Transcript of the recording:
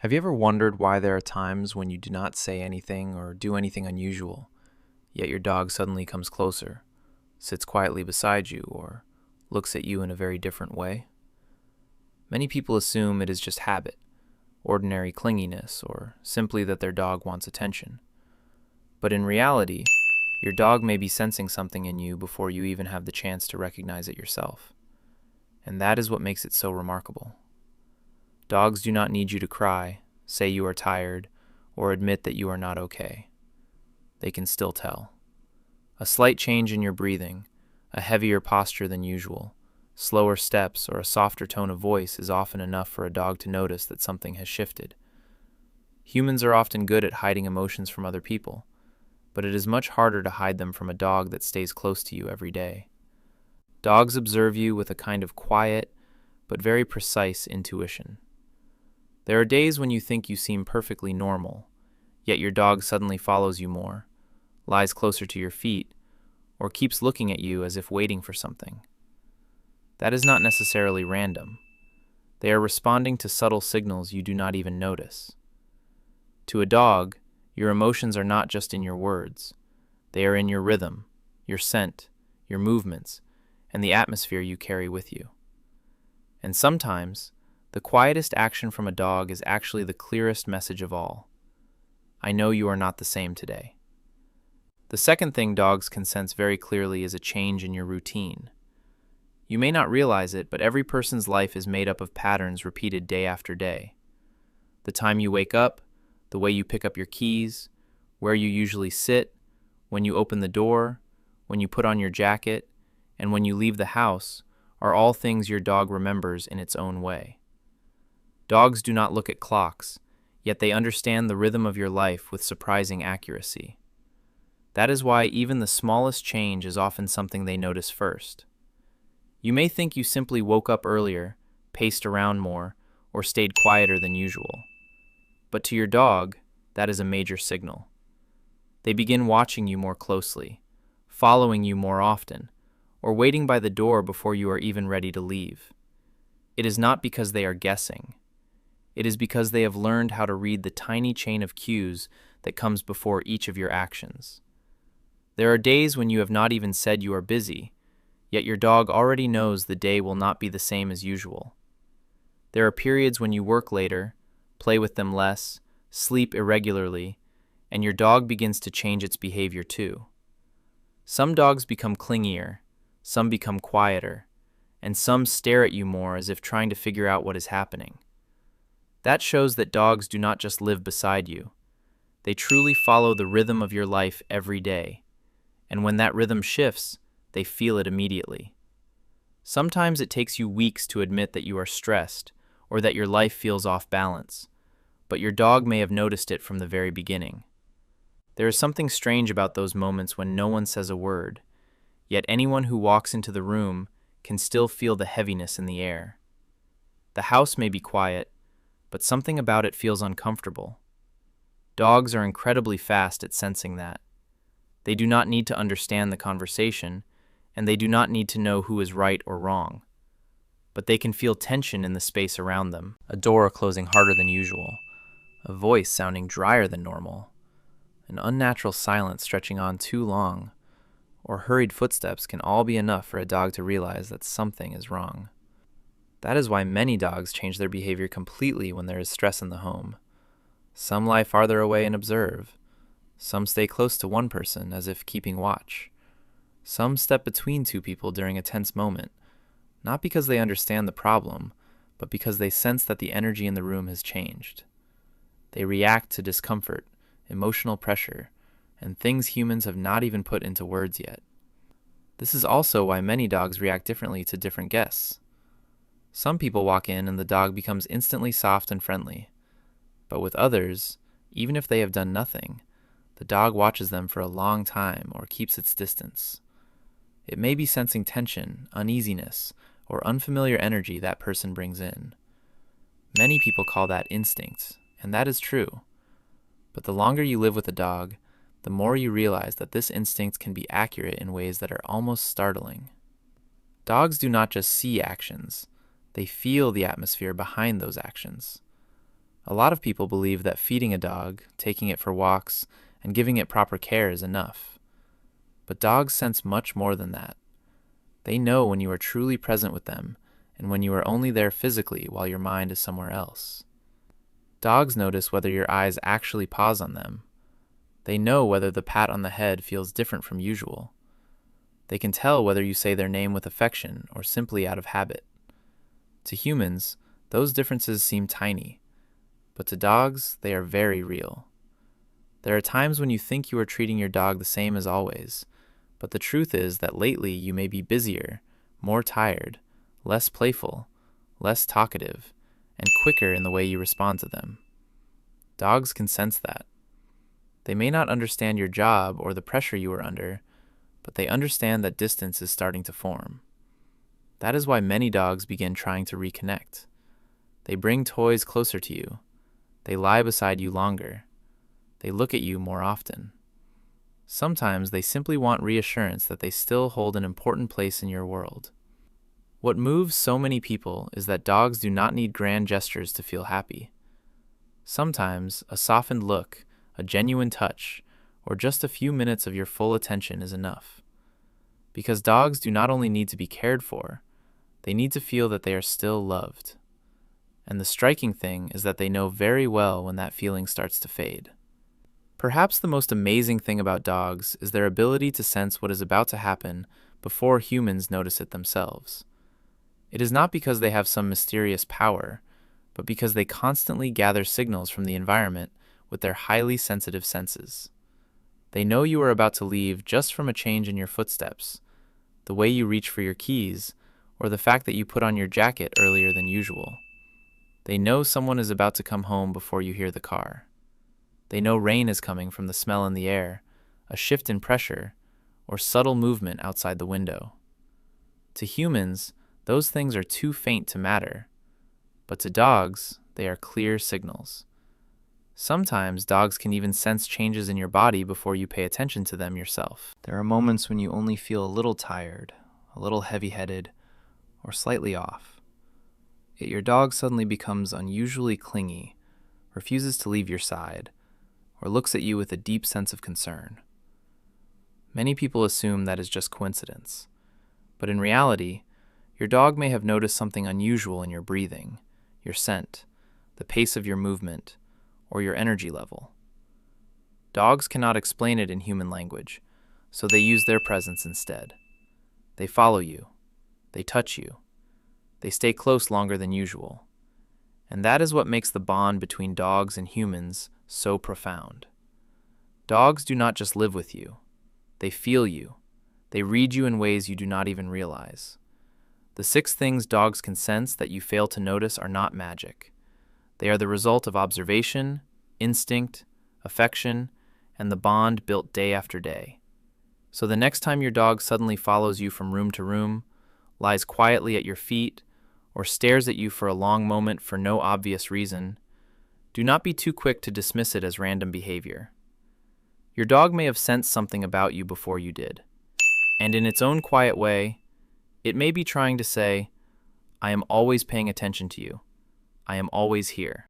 Have you ever wondered why there are times when you do not say anything or do anything unusual, yet your dog suddenly comes closer, sits quietly beside you, or looks at you in a very different way? Many people assume it is just habit, ordinary clinginess, or simply that their dog wants attention. But in reality, your dog may be sensing something in you before you even have the chance to recognize it yourself. And that is what makes it so remarkable. Dogs do not need you to cry, say you are tired, or admit that you are not okay. They can still tell. A slight change in your breathing, a heavier posture than usual, slower steps, or a softer tone of voice is often enough for a dog to notice that something has shifted. Humans are often good at hiding emotions from other people, but it is much harder to hide them from a dog that stays close to you every day. Dogs observe you with a kind of quiet, but very precise intuition. There are days when you think you seem perfectly normal, yet your dog suddenly follows you more, lies closer to your feet, or keeps looking at you as if waiting for something. That is not necessarily random. They are responding to subtle signals you do not even notice. To a dog, your emotions are not just in your words. They are in your rhythm, your scent, your movements, and the atmosphere you carry with you. And sometimes, the quietest action from a dog is actually the clearest message of all. I know you are not the same today. The second thing dogs can sense very clearly is a change in your routine. You may not realize it, but every person's life is made up of patterns repeated day after day. The time you wake up, the way you pick up your keys, where you usually sit, when you open the door, when you put on your jacket, and when you leave the house are all things your dog remembers in its own way. Dogs do not look at clocks, yet they understand the rhythm of your life with surprising accuracy. That is why even the smallest change is often something they notice first. You may think you simply woke up earlier, paced around more, or stayed quieter than usual. But to your dog, that is a major signal. They begin watching you more closely, following you more often, or waiting by the door before you are even ready to leave. It is not because they are guessing. It is because they have learned how to read the tiny chain of cues that comes before each of your actions. There are days when you have not even said you are busy, yet your dog already knows the day will not be the same as usual. There are periods when you work later, play with them less, sleep irregularly, and your dog begins to change its behavior too. Some dogs become clingier, some become quieter, and some stare at you more as if trying to figure out what is happening. That shows that dogs do not just live beside you. They truly follow the rhythm of your life every day, and when that rhythm shifts, they feel it immediately. Sometimes it takes you weeks to admit that you are stressed or that your life feels off balance, but your dog may have noticed it from the very beginning. There is something strange about those moments when no one says a word, yet anyone who walks into the room can still feel the heaviness in the air. The house may be quiet, but something about it feels uncomfortable. Dogs are incredibly fast at sensing that. They do not need to understand the conversation, and they do not need to know who is right or wrong. But they can feel tension in the space around them, a door closing harder than usual, a voice sounding drier than normal, an unnatural silence stretching on too long, or hurried footsteps can all be enough for a dog to realize that something is wrong. That is why many dogs change their behavior completely when there is stress in the home. Some lie farther away and observe. Some stay close to one person as if keeping watch. Some step between two people during a tense moment, not because they understand the problem, but because they sense that the energy in the room has changed. They react to discomfort, emotional pressure, and things humans have not even put into words yet. This is also why many dogs react differently to different guests. Some people walk in and the dog becomes instantly soft and friendly. But with others, even if they have done nothing, the dog watches them for a long time or keeps its distance. It may be sensing tension, uneasiness, or unfamiliar energy that person brings in. Many people call that instinct, and that is true. But the longer you live with a dog, the more you realize that this instinct can be accurate in ways that are almost startling. Dogs do not just see actions. They feel the atmosphere behind those actions. A lot of people believe that feeding a dog, taking it for walks, and giving it proper care is enough. But dogs sense much more than that. They know when you are truly present with them and when you are only there physically while your mind is somewhere else. Dogs notice whether your eyes actually pause on them. They know whether the pat on the head feels different from usual. They can tell whether you say their name with affection or simply out of habit. To humans, those differences seem tiny, but to dogs, they are very real. There are times when you think you are treating your dog the same as always, but the truth is that lately you may be busier, more tired, less playful, less talkative, and quicker in the way you respond to them. Dogs can sense that. They may not understand your job or the pressure you are under, but they understand that distance is starting to form. That is why many dogs begin trying to reconnect. They bring toys closer to you. They lie beside you longer. They look at you more often. Sometimes they simply want reassurance that they still hold an important place in your world. What moves so many people is that dogs do not need grand gestures to feel happy. Sometimes a softened look, a genuine touch, or just a few minutes of your full attention is enough. Because dogs do not only need to be cared for, they need to feel that they are still loved. And the striking thing is that they know very well when that feeling starts to fade. Perhaps the most amazing thing about dogs is their ability to sense what is about to happen before humans notice it themselves. It is not because they have some mysterious power, but because they constantly gather signals from the environment with their highly sensitive senses. They know you are about to leave just from a change in your footsteps, the way you reach for your keys, or the fact that you put on your jacket earlier than usual. They know someone is about to come home before you hear the car. They know rain is coming from the smell in the air, a shift in pressure, or subtle movement outside the window. To humans, those things are too faint to matter, but to dogs, they are clear signals. Sometimes dogs can even sense changes in your body before you pay attention to them yourself. There are moments when you only feel a little tired, a little heavy-headed, or slightly off. Yet your dog suddenly becomes unusually clingy, refuses to leave your side, or looks at you with a deep sense of concern. Many people assume that is just coincidence, but in reality, your dog may have noticed something unusual in your breathing, your scent, the pace of your movement, or your energy level. Dogs cannot explain it in human language, so they use their presence instead. They follow you. They touch you. They stay close longer than usual. And that is what makes the bond between dogs and humans so profound. Dogs do not just live with you. They feel you. They read you in ways you do not even realize. The 6 things dogs can sense that you fail to notice are not magic. They are the result of observation, instinct, affection, and the bond built day after day. So the next time your dog suddenly follows you from room to room, lies quietly at your feet, or stares at you for a long moment for no obvious reason, do not be too quick to dismiss it as random behavior. Your dog may have sensed something about you before you did, and in its own quiet way, it may be trying to say, "I am always paying attention to you. I am always here."